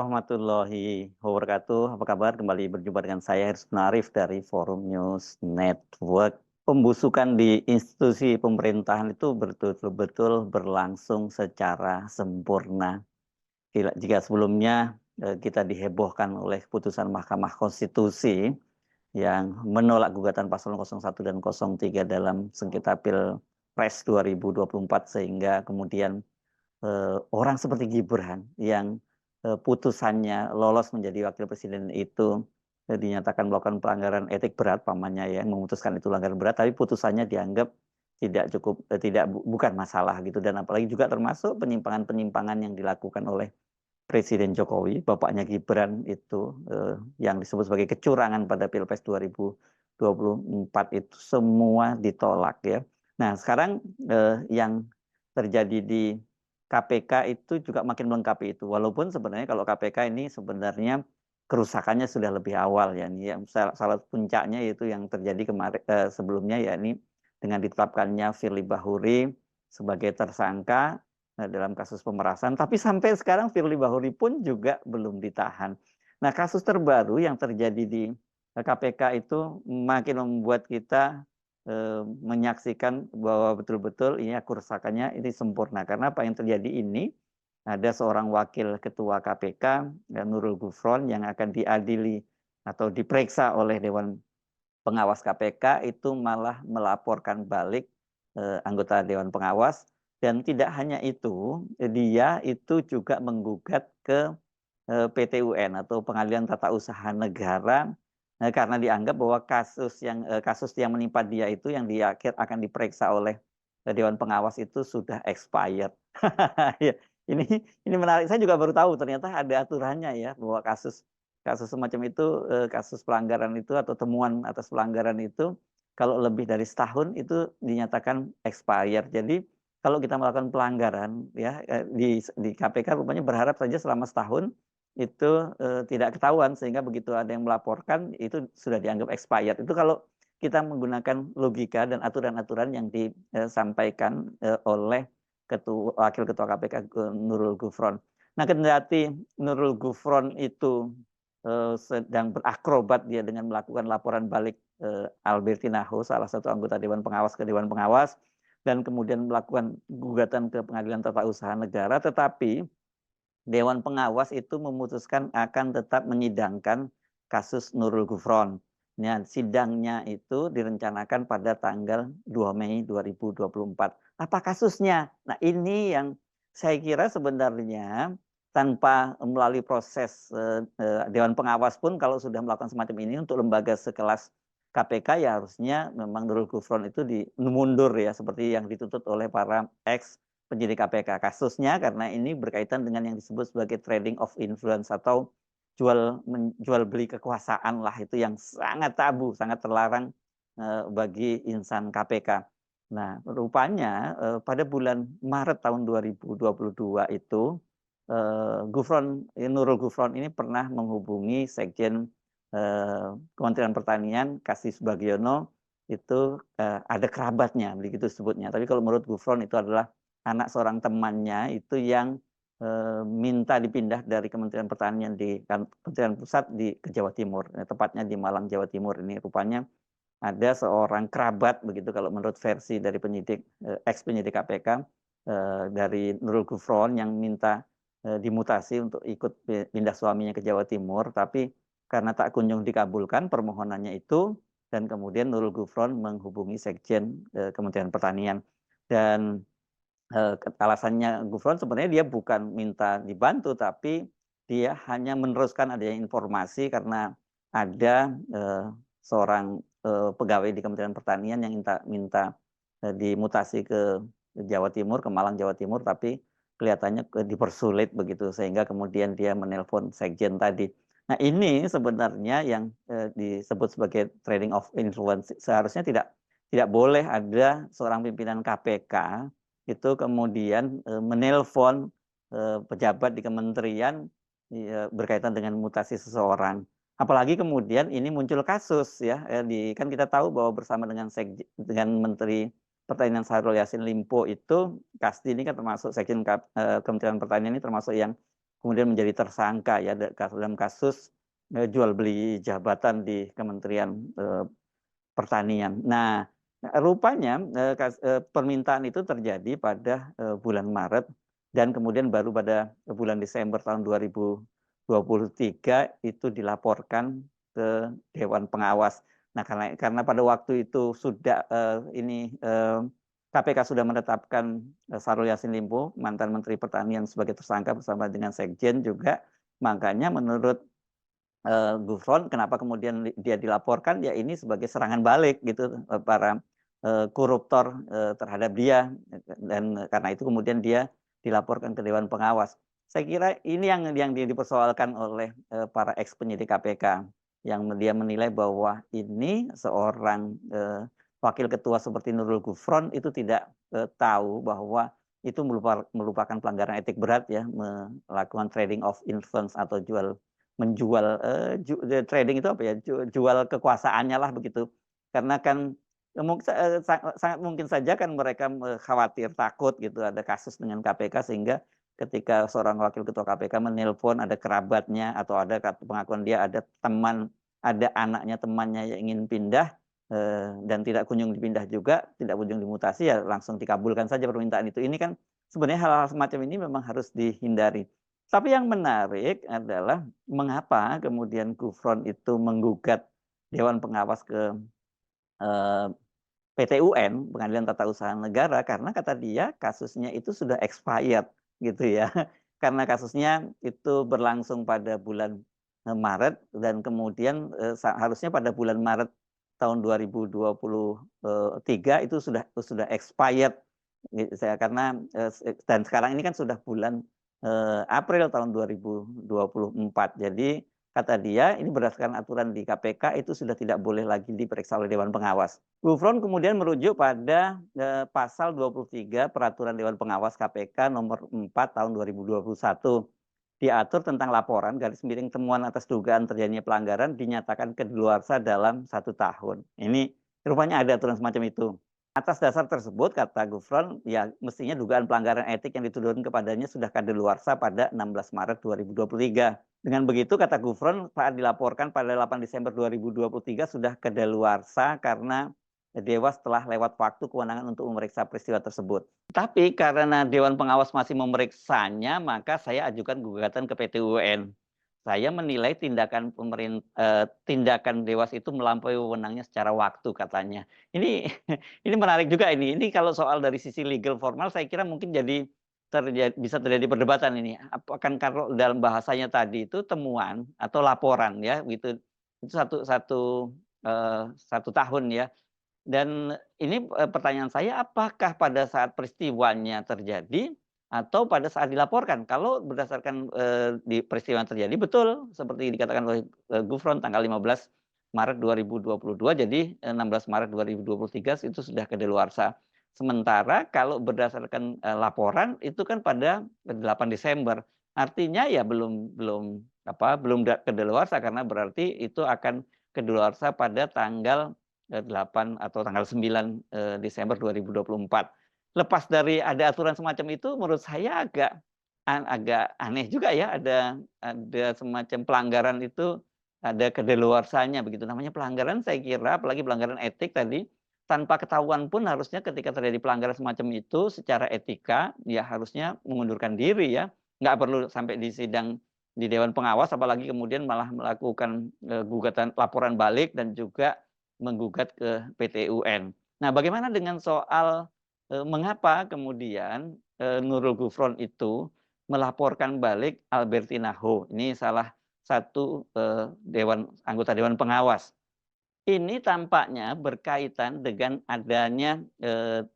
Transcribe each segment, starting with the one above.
warahmatullahi wabarakatuh. Apa kabar? Kembali berjumpa dengan saya Hersman Arif dari Forum News Network. Pembusukan di institusi pemerintahan itu betul-betul berlangsung secara sempurna. Jika sebelumnya kita dihebohkan oleh putusan Mahkamah Konstitusi yang menolak gugatan paslon 01 dan 03 dalam sengketa Pilpres 2024 sehingga kemudian orang seperti Gibran yang putusannya lolos menjadi wakil presiden itu dinyatakan melakukan pelanggaran etik berat, pamannya yang memutuskan itu pelanggaran berat, tapi putusannya dianggap tidak cukup, bukan masalah gitu, dan apalagi juga termasuk penyimpangan-penyimpangan yang dilakukan oleh Presiden Jokowi, bapaknya Gibran itu yang disebut sebagai kecurangan pada Pilpres 2024 itu semua ditolak ya. Nah sekarang yang terjadi di KPK itu juga makin melengkapi itu. Walaupun sebenarnya kalau KPK ini sebenarnya kerusakannya sudah lebih awal ya. Ini yang salah puncaknya yaitu yang terjadi kemarin sebelumnya ya ini dengan ditetapkannya Firly Bahuri sebagai tersangka dalam kasus pemerasan. Tapi sampai sekarang Firly Bahuri pun juga belum ditahan. Nah kasus terbaru yang terjadi di KPK itu makin membuat kita menyaksikan bahwa betul-betul ini kerusakannya ini sempurna. Karena apa yang terjadi ini, ada seorang wakil ketua KPK, Nurul Gufron, yang akan diadili atau diperiksa oleh Dewan Pengawas KPK itu malah melaporkan balik anggota Dewan Pengawas. Dan tidak hanya itu, dia itu juga menggugat ke PT UN atau Pengadilan Tata Usaha Negara karena dianggap bahwa kasus yang menimpa dia itu yang dia akan diperiksa oleh Dewan Pengawas itu sudah expired. Ya, ini menarik. Saya juga baru tahu ternyata ada aturannya ya bahwa kasus kasus semacam itu, kasus pelanggaran itu atau temuan atas pelanggaran itu kalau lebih dari setahun itu dinyatakan expired. Jadi kalau kita melakukan pelanggaran ya di KPK rupanya berharap saja selama setahun itu tidak ketahuan sehingga begitu ada yang melaporkan itu sudah dianggap expired. Itu kalau kita menggunakan logika dan aturan-aturan yang disampaikan oleh Wakil Ketua KPK Nurul Gufron. Nah, kendati Nurul Gufron itu sedang berakrobat dia dengan melakukan laporan balik Albertina Ho, salah satu anggota Dewan Pengawas ke Dewan Pengawas, dan kemudian melakukan gugatan ke Pengadilan Tata Usaha Negara, tetapi Dewan Pengawas itu memutuskan akan tetap menyidangkan kasus Nurul Gufron. Nah, sidangnya itu direncanakan pada tanggal 2 Mei 2024. Apa kasusnya? Nah, ini yang saya kira sebenarnya tanpa melalui proses Dewan Pengawas pun kalau sudah melakukan semacam ini untuk lembaga sekelas KPK ya harusnya memang Nurul Gufron itu mundur ya seperti yang dituntut oleh para ex penyidik KPK. Kasusnya karena ini berkaitan dengan yang disebut sebagai trading of influence atau jual beli kekuasaan lah, itu yang sangat tabu, sangat terlarang bagi insan KPK. Nah, rupanya pada bulan Maret tahun 2022 itu Nurul Gufron ini pernah menghubungi Sekjen Kementerian Pertanian Kasih Subagiono, itu ada kerabatnya begitu sebutnya. Tapi kalau menurut Gufron itu adalah anak seorang temannya itu yang minta dipindah dari Kementerian Pertanian di Kementerian Pusat ke Jawa Timur, tepatnya di Malang, Jawa Timur. Ini rupanya ada seorang kerabat begitu kalau menurut versi dari ex penyidik KPK dari Nurul Gufron yang minta dimutasi untuk ikut pindah suaminya ke Jawa Timur, tapi karena tak kunjung dikabulkan permohonannya itu, dan kemudian Nurul Gufron menghubungi Sekjen Kementerian Pertanian. Dan alasannya Gufron sebenarnya dia bukan minta dibantu, tapi dia hanya meneruskan adanya informasi karena ada seorang pegawai di Kementerian Pertanian yang minta dimutasi ke Jawa Timur, ke Malang, Jawa Timur, tapi kelihatannya dipersulit begitu sehingga kemudian dia menelpon Sekjen tadi. Nah, ini sebenarnya yang disebut sebagai trading of influence. Seharusnya tidak boleh ada seorang pimpinan KPK itu kemudian menelpon pejabat di kementerian berkaitan dengan mutasi seseorang. Apalagi kemudian ini muncul kasus ya, kan kita tahu bahwa bersama dengan Menteri Pertanian Syahrul Yassin Limpo itu, Kasdi ini kan termasuk Sekjen Kementerian Pertanian ini termasuk yang kemudian menjadi tersangka ya dalam kasus jual beli jabatan di Kementerian Pertanian. Nah, rupanya permintaan itu terjadi pada bulan Maret dan kemudian baru pada bulan Desember tahun 2023 itu dilaporkan ke Dewan Pengawas. Nah, karena pada waktu itu sudah KPK sudah menetapkan Syahrul Yassin Limpo, mantan Menteri Pertanian, sebagai tersangka bersama dengan Sekjen juga, makanya menurut Gufron, kenapa kemudian dia dilaporkan, ya ini sebagai serangan balik gitu para koruptor terhadap dia, dan karena itu kemudian dia dilaporkan ke Dewan Pengawas. Saya kira ini yang dipersoalkan oleh para eks penyidik KPK, yang dia menilai bahwa ini seorang wakil ketua seperti Nurul Gufron itu tidak tahu bahwa itu merupakan pelanggaran etik berat ya, melakukan trading of influence atau menjual trading itu apa ya, jual kekuasaannya lah begitu. Karena kan sangat mungkin saja kan mereka khawatir, takut gitu ada kasus dengan KPK, sehingga ketika seorang wakil ketua KPK menelpon ada kerabatnya atau ada pengakuan dia ada teman, ada anaknya temannya yang ingin pindah dan tidak kunjung dipindah juga, tidak kunjung dimutasi, ya langsung dikabulkan saja permintaan itu. Ini kan sebenarnya hal-hal semacam ini memang harus dihindari. Tapi yang menarik adalah mengapa kemudian Gufron itu menggugat Dewan Pengawas ke PT UN, Pengadilan Tata Usaha Negara, karena kata dia kasusnya itu sudah expired gitu ya. Karena kasusnya itu berlangsung pada bulan Maret dan kemudian harusnya pada bulan Maret tahun 2023 itu sudah expired. Karena dan sekarang ini kan sudah bulan April tahun 2024. Jadi kata dia ini berdasarkan aturan di KPK itu sudah tidak boleh lagi diperiksa oleh Dewan Pengawas. Gufron kemudian merujuk pada pasal 23 Peraturan Dewan Pengawas KPK nomor 4 tahun 2021. Diatur tentang laporan _ temuan atas dugaan terjadinya pelanggaran dinyatakan kedaluarsa dalam 1 tahun. Ini rupanya ada aturan semacam itu. Atas dasar tersebut, kata Gufron, ya mestinya dugaan pelanggaran etik yang dituduhkan kepadanya sudah kadaluarsa pada 16 Maret 2023. Dengan begitu, kata Gufron, saat dilaporkan pada 8 Desember 2023 sudah kadaluarsa karena Dewas telah lewat waktu kewenangan untuk memeriksa peristiwa tersebut. Tapi karena Dewan Pengawas masih memeriksanya, maka saya ajukan gugatan ke PT UN. Saya menilai tindakan Dewas itu melampaui wewenangnya secara waktu, katanya. Ini ini menarik juga ini. Ini kalau soal dari sisi legal formal, saya kira mungkin bisa terjadi perdebatan ini. Apakah kalau dalam bahasanya tadi itu temuan atau laporan ya, gitu. Itu satu tahun ya. Dan ini pertanyaan saya, apakah pada saat peristiwanya terjadi atau pada saat dilaporkan? Kalau berdasarkan di peristiwa yang terjadi, betul seperti dikatakan oleh Gufron tanggal 15 Maret 2022, jadi 16 Maret 2023 itu sudah kadaluarsa. Sementara kalau berdasarkan laporan itu kan pada 8 Desember. Artinya ya belum kadaluarsa, karena berarti itu akan kadaluarsa pada tanggal 8 atau tanggal 9 Desember 2024. Lepas dari ada aturan semacam itu, menurut saya agak aneh juga ya, ada semacam pelanggaran itu ada kadaluarsanya begitu. Namanya pelanggaran, saya kira apalagi pelanggaran etik tadi, tanpa ketahuan pun harusnya ketika terjadi pelanggaran semacam itu secara etika ya harusnya mengundurkan diri ya. Nggak perlu sampai di sidang di Dewan Pengawas, apalagi kemudian malah melakukan gugatan laporan balik dan juga menggugat ke PT UN. Nah, bagaimana dengan soal mengapa kemudian Nurul Gufron itu melaporkan balik Albertina Ho? Ini salah satu anggota Dewan Pengawas. Ini tampaknya berkaitan dengan adanya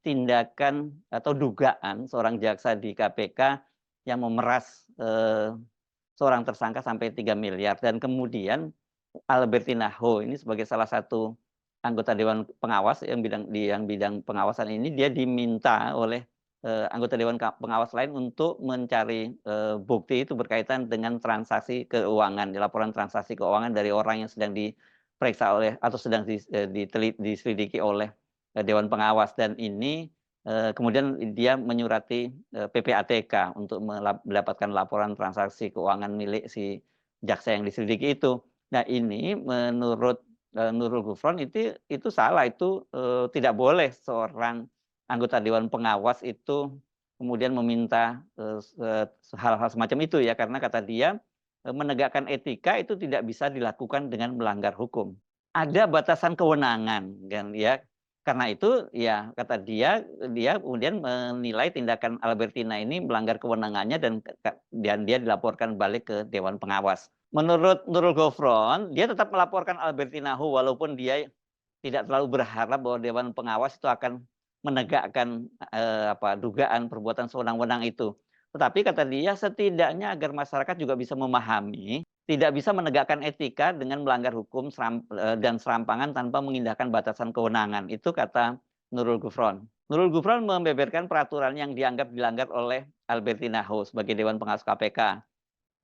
tindakan atau dugaan seorang jaksa di KPK yang memeras seorang tersangka sampai 3 miliar. Dan kemudian Albertina Ho ini sebagai salah satu anggota Dewan Pengawas yang bidang pengawasan ini, dia diminta oleh anggota Dewan Pengawas lain untuk mencari bukti itu berkaitan dengan transaksi keuangan, laporan transaksi keuangan dari orang yang sedang diperiksa oleh atau sedang diselidiki oleh Dewan Pengawas. Dan ini Kemudian dia menyurati PPATK untuk mendapatkan laporan transaksi keuangan milik si jaksa yang diselidiki itu. Nah ini menurut Nurul Gufron itu salah, itu tidak boleh seorang anggota Dewan Pengawas itu kemudian meminta hal-hal semacam itu ya, karena kata dia menegakkan etika itu tidak bisa dilakukan dengan melanggar hukum. Ada batasan kewenangan kan ya. Karena itu ya kata dia kemudian menilai tindakan Albertina ini melanggar kewenangannya dan dia dilaporkan balik ke Dewan Pengawas. Menurut Nurul Gufron, dia tetap melaporkan Albertina Hu walaupun dia tidak terlalu berharap bahwa Dewan Pengawas itu akan menegakkan dugaan perbuatan sewenang-wenang itu. Tetapi kata dia setidaknya agar masyarakat juga bisa memahami, tidak bisa menegakkan etika dengan melanggar hukum dan serampangan tanpa mengindahkan batasan kewenangan. Itu kata Nurul Gufron. Nurul Gufron membeberkan peraturan yang dianggap dilanggar oleh Albertina Hu sebagai Dewan Pengawas KPK.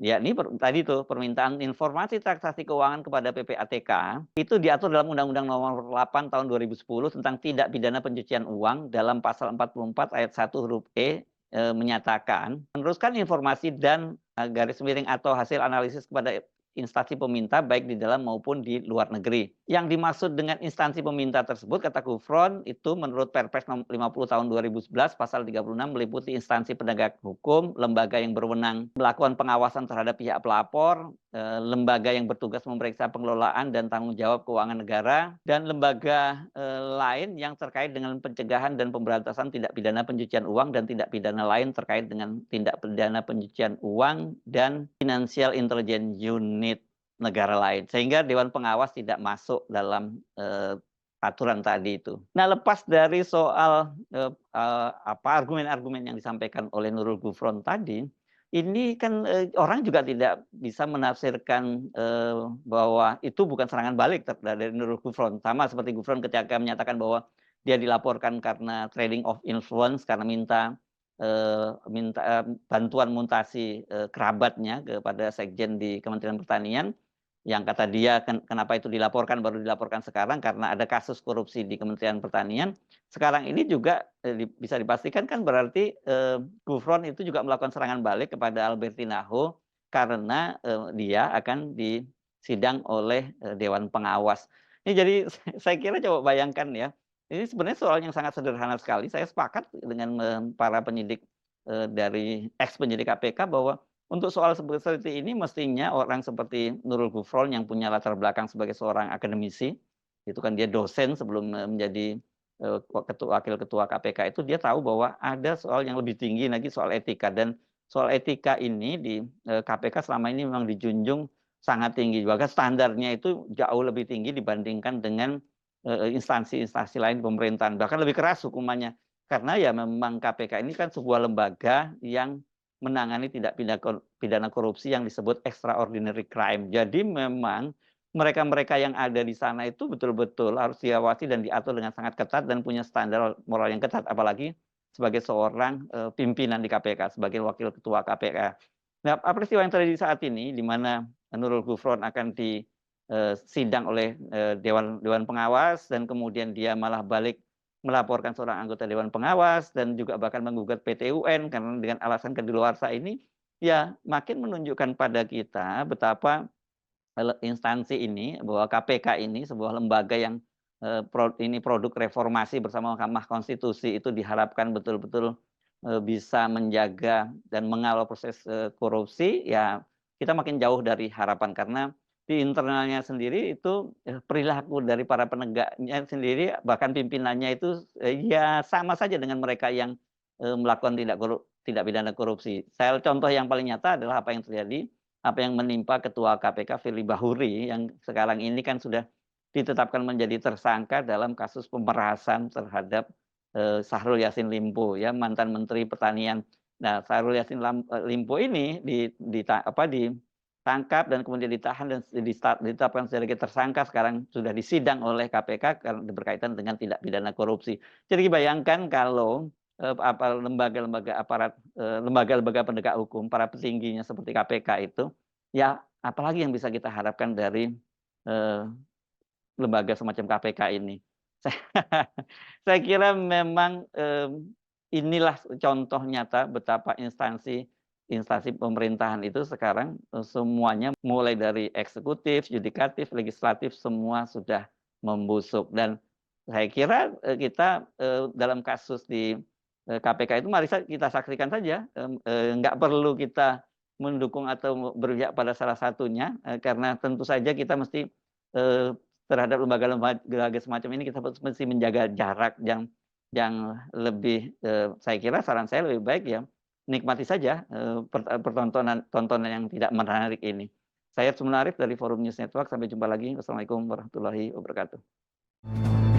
Ya, ini tadi tuh permintaan informasi transaksi keuangan kepada PPATK itu diatur dalam Undang-Undang Nomor 8 Tahun 2010 tentang tindak pidana pencucian uang dalam pasal 44 ayat 1 huruf E menyatakan meneruskan informasi dan garis miring atau hasil analisis kepada instansi peminta baik di dalam maupun di luar negeri. Yang dimaksud dengan instansi peminta tersebut kata Gufron itu menurut Perpres 50 tahun 2011 pasal 36 meliputi instansi penegak hukum, lembaga yang berwenang melakukan pengawasan terhadap pihak pelapor, lembaga yang bertugas memeriksa pengelolaan dan tanggung jawab keuangan negara, dan lembaga lain yang terkait dengan pencegahan dan pemberantasan tindak pidana pencucian uang dan tindak pidana lain terkait dengan tindak pidana pencucian uang dan Financial Intelligence Unit negara lain. Sehingga Dewan Pengawas tidak masuk dalam aturan tadi itu. Nah, lepas dari soal argumen-argumen yang disampaikan oleh Nurul Gufron tadi, ini kan orang juga tidak bisa menafsirkan bahwa itu bukan serangan balik dari Nurul Gufron. Sama seperti Gufron ketika menyatakan bahwa dia dilaporkan karena trading of influence, karena minta bantuan mutasi kerabatnya kepada sekjen di Kementerian Pertanian. Yang kata dia kenapa itu dilaporkan, baru dilaporkan sekarang karena ada kasus korupsi di Kementerian Pertanian. Sekarang ini juga bisa dipastikan kan berarti Gufron itu juga melakukan serangan balik kepada Albertina Hu karena dia akan disidang oleh Dewan Pengawas. Ini jadi saya kira coba bayangkan ya, ini sebenarnya soal yang sangat sederhana sekali. Saya sepakat dengan para penyidik dari ex-penyidik KPK bahwa untuk soal seperti ini mestinya orang seperti Nurul Gufron yang punya latar belakang sebagai seorang akademisi, itu kan dia dosen sebelum menjadi wakil ketua KPK itu, dia tahu bahwa ada soal yang lebih tinggi lagi, soal etika, dan soal etika ini di KPK selama ini memang dijunjung sangat tinggi, bahkan standarnya itu jauh lebih tinggi dibandingkan dengan instansi-instansi lain pemerintahan, bahkan lebih keras hukumannya, karena ya memang KPK ini kan sebuah lembaga yang menangani tindak pidana korupsi yang disebut extraordinary crime. Jadi memang mereka-mereka yang ada di sana itu betul-betul harus diawasi dan diatur dengan sangat ketat dan punya standar moral yang ketat, apalagi sebagai seorang pimpinan di KPK, sebagai wakil ketua KPK. Nah, peristiwa yang terjadi saat ini di mana Nurul Gufron akan disidang oleh Dewan Pengawas dan kemudian dia malah balik melaporkan seorang anggota Dewan Pengawas dan juga bahkan menggugat PT UN karena dengan alasan kadaluarsa ini, ya makin menunjukkan pada kita betapa instansi ini, bahwa KPK ini sebuah lembaga yang ini produk reformasi bersama Mahkamah Konstitusi itu diharapkan betul-betul bisa menjaga dan mengawal proses korupsi, ya kita makin jauh dari harapan karena di internalnya sendiri itu perilaku dari para penegaknya sendiri, bahkan pimpinannya itu ya sama saja dengan mereka yang melakukan tindak pidana korupsi. Contoh yang paling nyata adalah apa yang terjadi, apa yang menimpa Ketua KPK Firly Bahuri yang sekarang ini kan sudah ditetapkan menjadi tersangka dalam kasus pemerasan terhadap Syahrul Yassin Limpo, ya mantan Menteri Pertanian. Nah, Syahrul Yassin Limpo ini ditangkap dan kemudian ditahan dan ditetapkan sebagai tersangka, sekarang sudah disidang oleh KPK karena berkaitan dengan tindak pidana korupsi. Jadi bayangkan kalau lembaga-lembaga aparat, lembaga-lembaga penegak hukum, para petingginya seperti KPK itu, ya apalagi yang bisa kita harapkan dari lembaga semacam KPK ini. Saya kira memang, inilah contoh nyata betapa instansi instansi pemerintahan itu sekarang, semuanya mulai dari eksekutif, yudikatif, legislatif, semua sudah membusuk. Dan saya kira, kita, dalam kasus di, KPK itu mari kita saksikan saja, nggak perlu kita mendukung atau berpihak pada salah satunya, karena tentu saja kita mesti, eee, terhadap lembaga-lembaga semacam ini kita mesti menjaga jarak yang lebih, saya kira saran saya lebih baik ya nikmati saja, tontonan yang tidak menarik ini. Saya Sumunarif dari Forum News Network, sampai jumpa lagi. Wassalamualaikum warahmatullahi wabarakatuh.